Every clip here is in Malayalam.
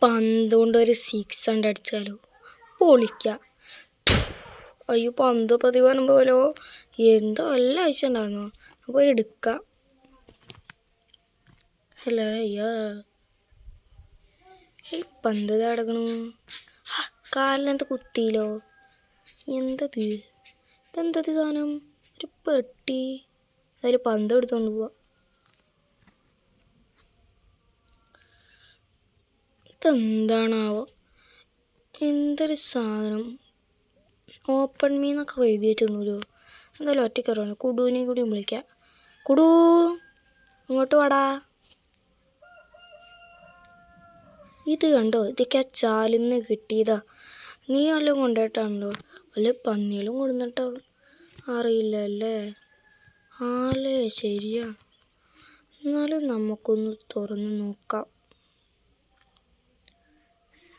പന്ത് കൊണ്ട് ഒരു 6 ഉണ്ട് അടിച്ചാലോ, പൊളിക്കാം. അയ്യോ പന്ത് പ്രതിഫലം പോലോ എന്തോ വല്ല ആവശ്യം ഉണ്ടാകുന്നു, അപ്പോൾ എടുക്കാം. ഹലോ അയ്യോ പന്ത് തടകണു, കാലിനെന്ത് കുത്തിയില്ലോ, എന്തത് ഇതെന്തത് സാധനം, ഒരു പെട്ടി, അതിൽ പന്ത് എടുത്തോണ്ട് പോവാ. ഇതെന്താണാവോ, എന്തൊരു സാധനം, ഓപ്പൺ മീന്നൊക്കെ എഴുതി വെച്ചിരുന്നല്ലോ. എന്തായാലും ഒറ്റയ്ക്കറിയണം, കുടുവിനെയും കൂടി വിളിക്കാം. കുടു ഇങ്ങോട്ട് വാടാ. ഇത് കണ്ടോ, ഇതൊക്കെ ആ ചാലിന്ന് കിട്ടിയതാ. നീ വല്ലതും കൊണ്ടുപോയിട്ടാണല്ലോ, വല്ല പന്നികളും കൊടുന്നിട്ടോ അറിയില്ല അല്ലേ. ആലേ ശരിയാ, എന്നാലും നമുക്കൊന്ന് തുറന്ന് നോക്കാം.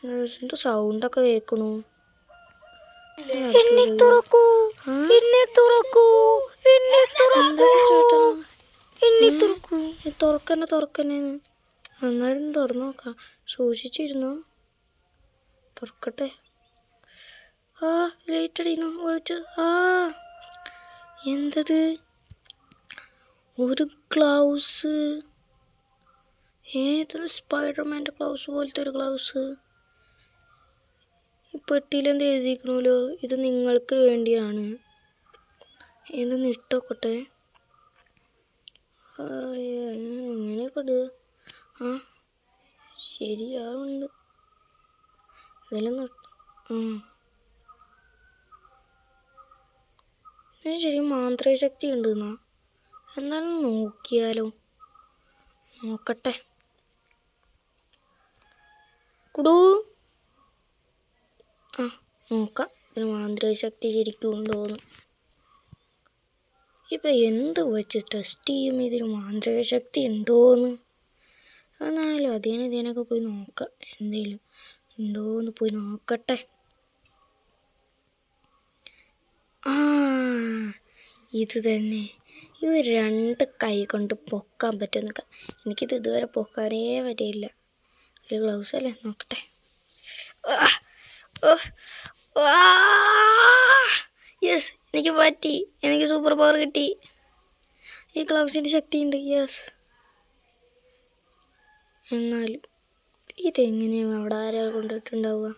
എന്താ സൗണ്ടൊക്കെ കേൾക്കണു. തുറക്കന്നെ എന്നാലും തുറന്നു നോക്കാം, സൂക്ഷിച്ചിരുന്നോ. തുറക്കട്ടെ. ആ ലൈറ്റ് അടിക്കുന്നു, വിളിച്ച്. എന്തത്, ഒരു ഗ്ലൗസ്, ഏതൊരു സ്പൈഡർമാൻ്റെ ഗ്ലൗസ് പോലത്തെ ഒരു ഗ്ലൗസ്. ഈ പെട്ടിയിലെന്ത് എഴുതിക്കണല്ലോ, ഇത് നിങ്ങൾക്ക് വേണ്ടിയാണ്. എന്നൊന്ന് ഇട്ടോക്കട്ടെ. എങ്ങനെ പെടുക, ശരിയാവുണ്ട്. ഇതെല്ലാം ശരി മാന്ത്രിക ശക്തി ഉണ്ടെന്നാ, എന്നാലും നോക്കിയാലോ, നോക്കട്ടെ. കുടൂ നോക്കാം ഇതിന് മാന്ത്രിക ശക്തി ശരിക്കും ഉണ്ടോയെന്ന്. ഇപ്പം എന്ത് വെച്ച് ടെസ്റ്റ് ചെയ്യും ഇതിന് മാന്ത്രിക ശക്തി ഉണ്ടോയെന്ന്. എന്നാലും ഇതിനൊക്കെ പോയി നോക്കാം, എന്തെങ്കിലും ഉണ്ടോയെന്ന് പോയി നോക്കട്ടെ. ഇത് തന്നെ, ഇത് 2 കൈ കൊണ്ട് പൊക്കാൻ പറ്റുന്ന. എനിക്കിത് ഇതുവരെ പൊക്കാനേ പറ്റിയില്ല. ഒരു ഗ്ലൗസ് അല്ലേ, നോക്കട്ടെ. യെസ്, എനിക്ക് പറ്റി, എനിക്ക് സൂപ്പർ പവർ കിട്ടി. ഈ ഗ്ലൗസിൻ്റെ ശക്തിയുണ്ട്. യെസ്, എന്നാലും ഇതെങ്ങനെയാണ് അവിടെ ആരാ കൊണ്ടിട്ടുണ്ടാവുക.